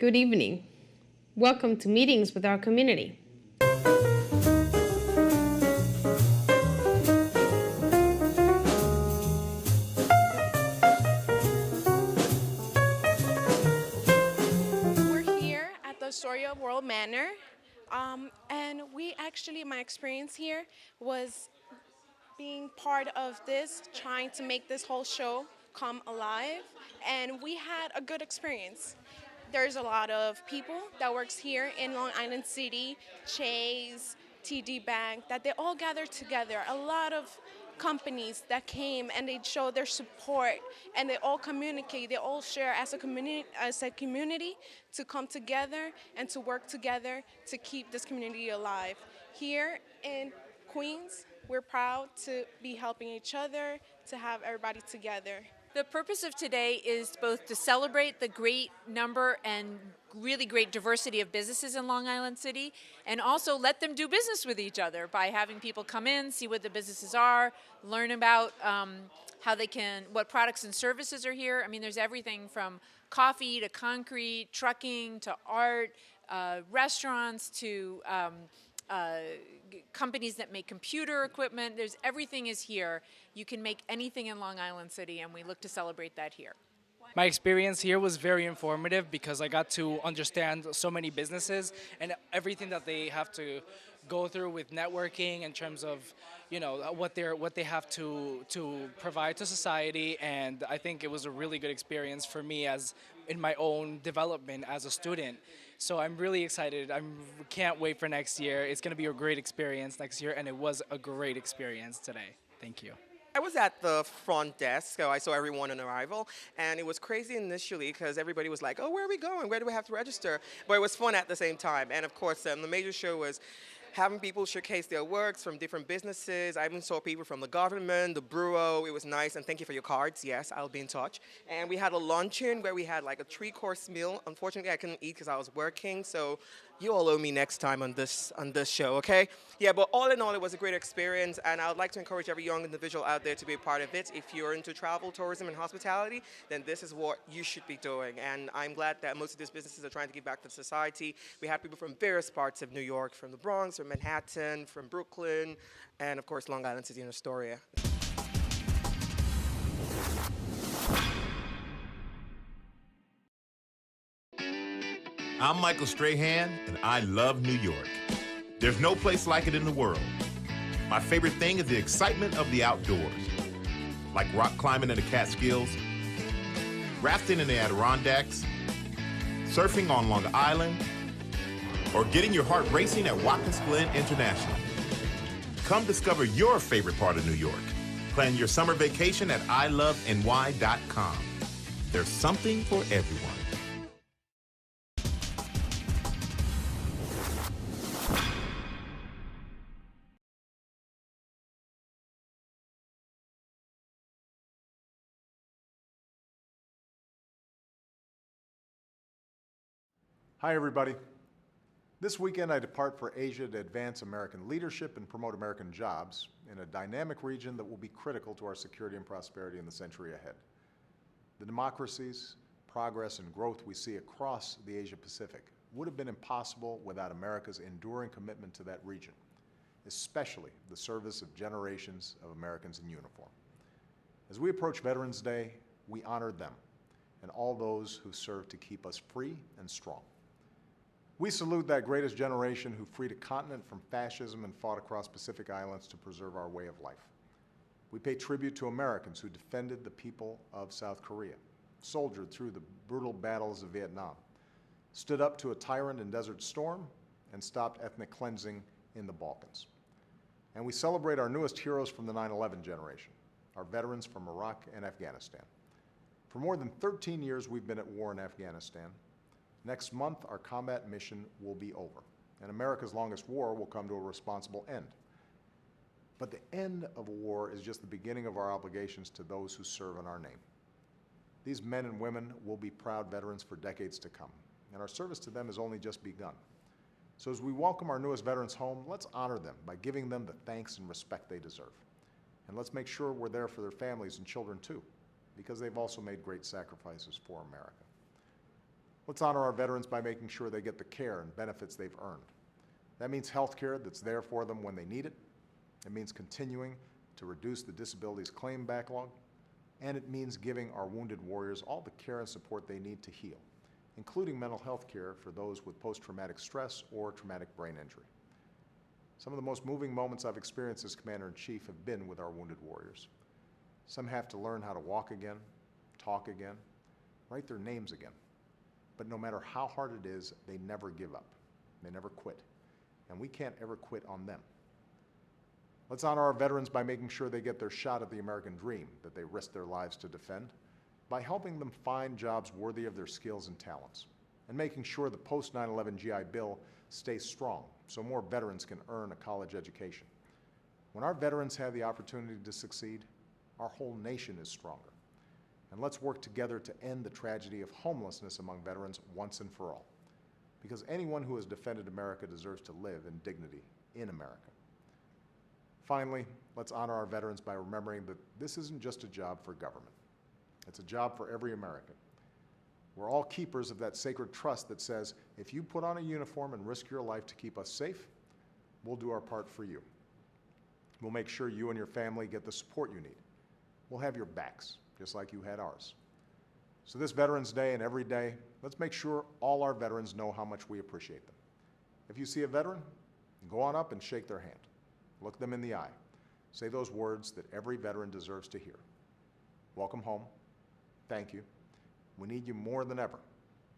Good evening. Welcome to Meetings with Our Community. We're here at the Astoria World Manor, and my experience here was being part of this, trying to make this whole show come alive, and we had a good experience. There's a lot of people that works here in Long Island City, Chase, TD Bank, that they all gathered together. A lot of companies that came and they showed their support and they all communicate, they all share as a community to come together and to work together to keep this community alive. Here in Queens, we're proud to be helping each other, to have everybody together. The purpose of today is both to celebrate the great number and really great diversity of businesses in Long Island City, and also let them do business with each other by having people come in, see what the businesses are, learn about what products and services are here. I mean, there's everything from coffee to concrete, trucking to art, restaurants to companies that make computer equipment. Everything is here. You can make anything in Long Island City, and we look to celebrate that here. My experience here was very informative because I got to understand so many businesses and everything that they have to go through with networking in terms of, what they have to provide to society. And I think it was a really good experience for me as in my own development as a student. So I'm really excited. I can't wait for next year. It's going to be a great experience next year, and it was a great experience today. Thank you. I was at the front desk, so I saw everyone on arrival, and it was crazy initially because everybody was like, oh, where are we going? Where do we have to register? But it was fun at the same time. And of course, the major show was having people showcase their works from different businesses. I even saw people from the government, the bureau. It was nice, and thank you for your cards. Yes, I'll be in touch. And we had a luncheon where we had like a 3-course meal. Unfortunately, I couldn't eat because I was working, so you all owe me next time on this show, okay? Yeah, but all in all, it was a great experience, and I would like to encourage every young individual out there to be a part of it. If you're into travel, tourism, and hospitality, then this is what you should be doing. And I'm glad that most of these businesses are trying to give back to society. We had people from various parts of New York, from the Bronx, from Manhattan, from Brooklyn, and of course, Long Island City and Astoria. I'm Michael Strahan, and I love New York. There's no place like it in the world. My favorite thing is the excitement of the outdoors, like rock climbing in the Catskills, rafting in the Adirondacks, surfing on Long Island, or getting your heart racing at Watkins Glen International. Come discover your favorite part of New York. Plan your summer vacation at iloveny.com. There's something for everyone. Hi, everybody. This weekend, I depart for Asia to advance American leadership and promote American jobs in a dynamic region that will be critical to our security and prosperity in the century ahead. The democracies, progress, and growth we see across the Asia-Pacific would have been impossible without America's enduring commitment to that region, especially the service of generations of Americans in uniform. As we approach Veterans Day, we honor them and all those who serve to keep us free and strong. We salute that greatest generation who freed a continent from fascism and fought across Pacific Islands to preserve our way of life. We pay tribute to Americans who defended the people of South Korea, soldiered through the brutal battles of Vietnam, stood up to a tyrant in Desert Storm, and stopped ethnic cleansing in the Balkans. And we celebrate our newest heroes from the 9/11 generation, our veterans from Iraq and Afghanistan. For more than 13 years, we've been at war in Afghanistan. Next month, our combat mission will be over, and America's longest war will come to a responsible end. But the end of a war is just the beginning of our obligations to those who serve in our name. These men and women will be proud veterans for decades to come, and our service to them has only just begun. So as we welcome our newest veterans home, let's honor them by giving them the thanks and respect they deserve. And let's make sure we're there for their families and children too, because they've also made great sacrifices for America. Let's honor our veterans by making sure they get the care and benefits they've earned. That means health care that's there for them when they need it. It means continuing to reduce the disabilities claim backlog. And it means giving our wounded warriors all the care and support they need to heal, including mental health care for those with post-traumatic stress or traumatic brain injury. Some of the most moving moments I've experienced as Commander-in-Chief have been with our wounded warriors. Some have to learn how to walk again, talk again, write their names again. But no matter how hard it is, they never give up. They never quit. And we can't ever quit on them. Let's honor our veterans by making sure they get their shot at the American dream that they risked their lives to defend, by helping them find jobs worthy of their skills and talents, and making sure the post-9/11 GI Bill stays strong so more veterans can earn a college education. When our veterans have the opportunity to succeed, our whole nation is stronger. And let's work together to end the tragedy of homelessness among veterans once and for all. Because anyone who has defended America deserves to live in dignity in America. Finally, let's honor our veterans by remembering that this isn't just a job for government. It's a job for every American. We're all keepers of that sacred trust that says, if you put on a uniform and risk your life to keep us safe, we'll do our part for you. We'll make sure you and your family get the support you need. We'll have your backs, just like you had ours. So this Veterans Day and every day, let's make sure all our veterans know how much we appreciate them. If you see a veteran, go on up and shake their hand. Look them in the eye. Say those words that every veteran deserves to hear. Welcome home. Thank you. We need you more than ever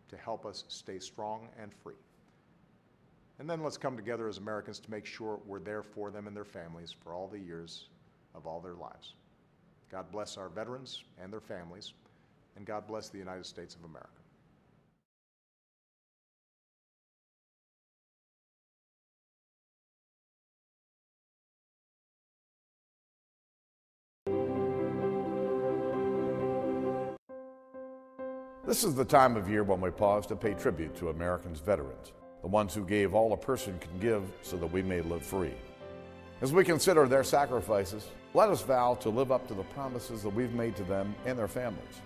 to help us stay strong and free. And then let's come together as Americans to make sure we're there for them and their families for all the years of all their lives. God bless our veterans and their families, and God bless the United States of America. This is the time of year when we pause to pay tribute to Americans' veterans, the ones who gave all a person can give so that we may live free. As we consider their sacrifices, let us vow to live up to the promises that we've made to them and their families.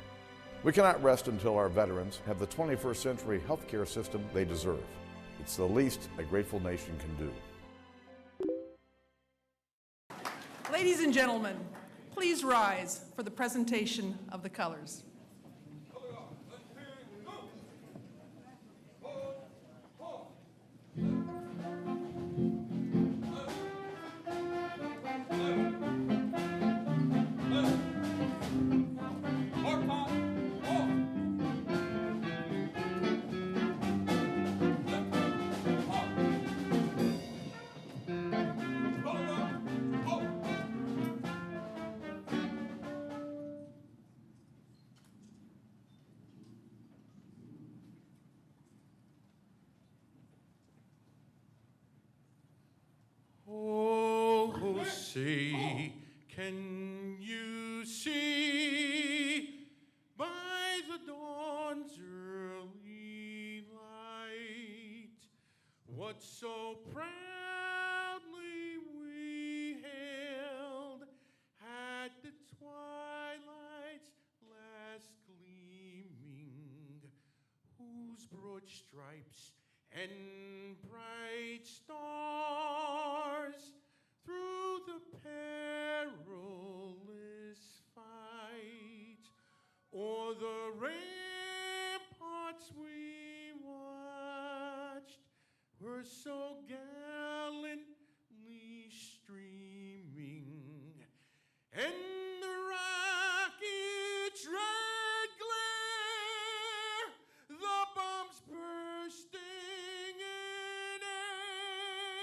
We cannot rest until our veterans have the 21st century healthcare system they deserve. It's the least a grateful nation can do. Ladies and gentlemen, please rise for the presentation of the colors. Oh, say, can you see by the dawn's early light what so proudly we hailed at the twilight's last gleaming, whose broad stripes and bright stars through the perilous fight o'er the ramparts we watched were so gallantly streaming, and the rocket's red glare, the bombs bursting in air,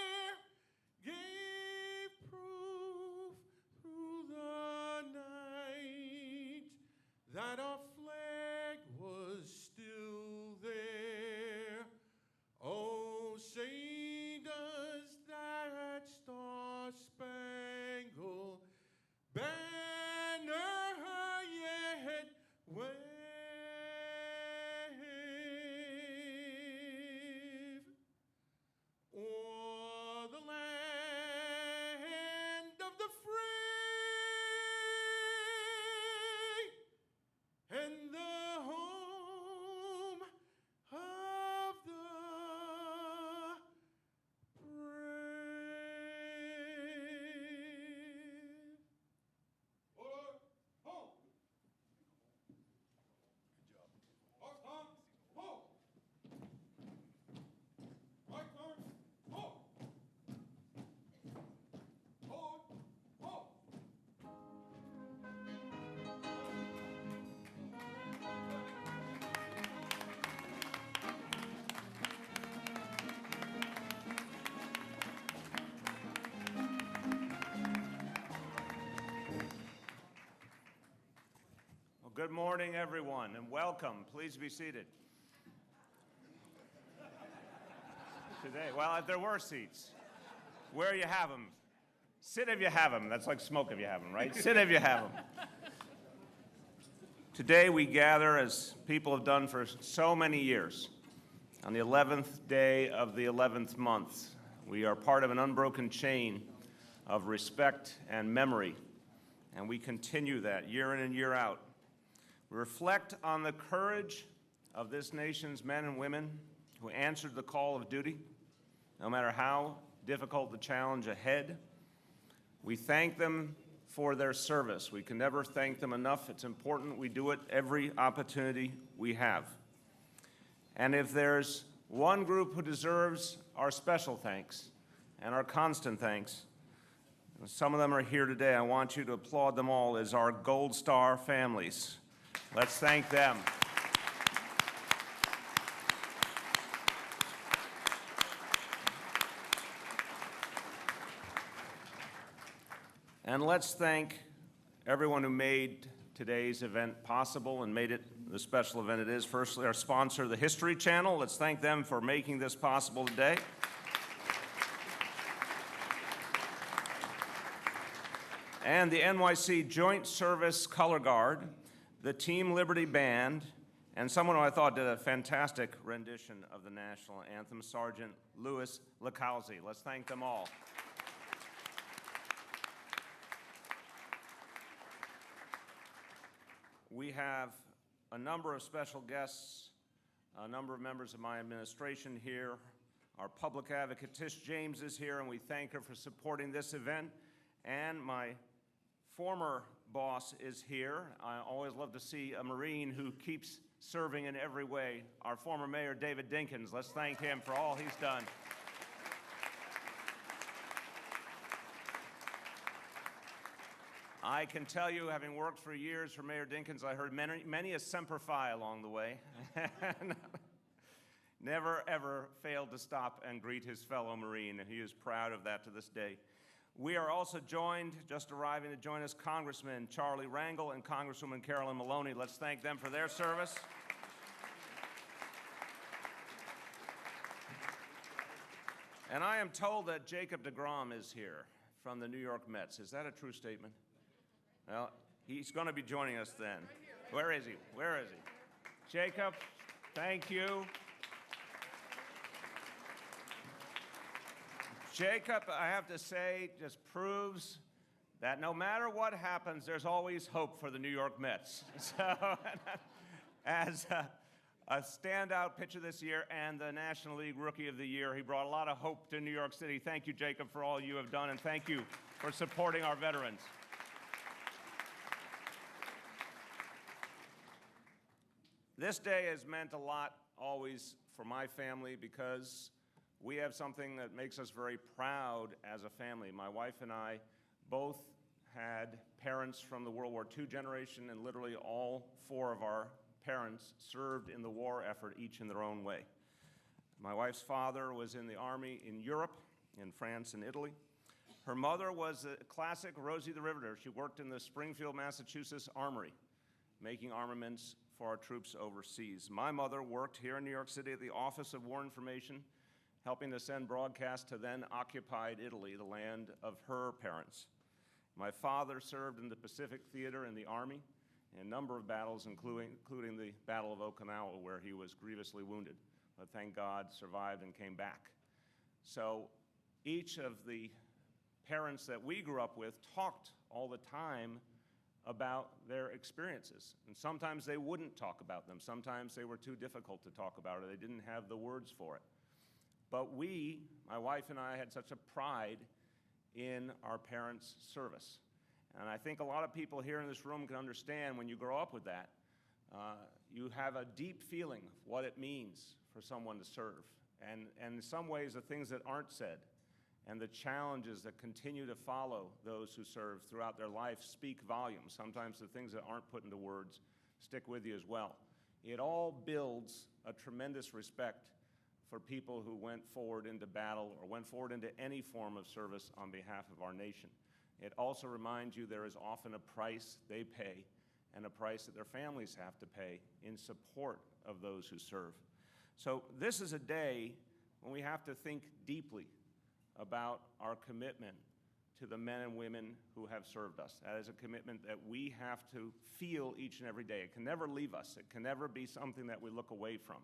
Good morning, everyone, and welcome. Please be seated. Today, well, if there were seats, where you have them. Sit if you have them. That's like smoke if you have them, right? Sit if you have them. Today we gather, as people have done for so many years, on the 11th day of the 11th month. We are part of an unbroken chain of respect and memory, and we continue that year in and year out. We reflect on the courage of this nation's men and women who answered the call of duty, no matter how difficult the challenge ahead. We thank them for their service. We can never thank them enough. It's important we do it every opportunity we have. And if there's one group who deserves our special thanks and our constant thanks, some of them are here today. I want you to applaud them all as our Gold Star families. Let's thank them. And let's thank everyone who made today's event possible and made it the special event it is. Firstly, our sponsor, the History Channel. Let's thank them for making this possible today. And the NYC Joint Service Color Guard, the Team Liberty Band, and someone who I thought did a fantastic rendition of the national anthem, Sergeant Louis Lacalzi. Let's thank them all. We have a number of special guests, a number of members of my administration here. Our public advocate, Tish James, is here, and we thank her for supporting this event. And my former boss is here. I always love to see a Marine who keeps serving in every way. Our former mayor, David Dinkins. Let's thank him for all he's done. I can tell you, having worked for years for Mayor Dinkins, I heard many a Semper Fi along the way. Never, ever failed to stop and greet his fellow Marine, and he is proud of that to this day. We are also joined, just arriving to join us, Congressman Charlie Rangel and Congresswoman Carolyn Maloney. Let's thank them for their service. And I am told that Jacob deGrom is here from the New York Mets. Is that a true statement? Well, he's going to be joining us then. Where is he? Where is he? Jacob, thank you. Jacob, I have to say, just proves that no matter what happens, there's always hope for the New York Mets. So, as a standout pitcher this year and the National League Rookie of the Year, he brought a lot of hope to New York City. Thank you, Jacob, for all you have done, and thank you for supporting our veterans. This day has meant a lot always for my family because we have something that makes us very proud as a family. My wife and I both had parents from the World War II generation, and literally all four of our parents served in the war effort, each in their own way. My wife's father was in the Army in Europe, in France and Italy. Her mother was a classic Rosie the Riveter. She worked in the Springfield, Massachusetts Armory, making armaments for our troops overseas. My mother worked here in New York City at the Office of War Information, helping to send broadcasts to then occupied Italy, the land of her parents. My father served in the Pacific Theater in the Army in a number of battles, including the Battle of Okinawa, where he was grievously wounded, but thank God survived and came back. So each of the parents that we grew up with talked all the time about their experiences. And sometimes they wouldn't talk about them. Sometimes they were too difficult to talk about, or they didn't have the words for it. But we, my wife and I, had such a pride in our parents' service. And I think a lot of people here in this room can understand when you grow up with that, you have a deep feeling of what it means for someone to serve. And in some ways, the things that aren't said and the challenges that continue to follow those who serve throughout their life speak volumes. Sometimes the things that aren't put into words stick with you as well. It all builds a tremendous respect for people who went forward into battle or went forward into any form of service on behalf of our nation. It also reminds you there is often a price they pay, and a price that their families have to pay in support of those who serve. So this is a day when we have to think deeply about our commitment to the men and women who have served us. That is a commitment that we have to feel each and every day. It can never leave us. It can never be something that we look away from.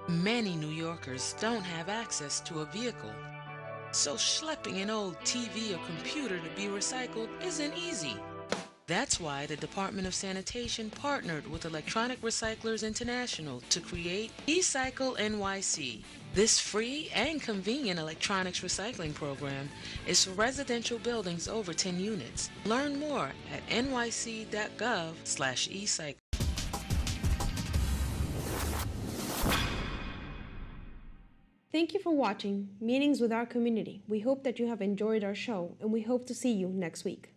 Many New Yorkers don't have access to a vehicle, so schlepping an old TV or computer to be recycled isn't easy. That's why the Department of Sanitation partnered with Electronic Recyclers International to create eCycle NYC. This free and convenient electronics recycling program is for residential buildings over 10 units. Learn more at nyc.gov/ecycle. Thank you for watching Meetings with Our Community. We hope that you have enjoyed our show, and we hope to see you next week.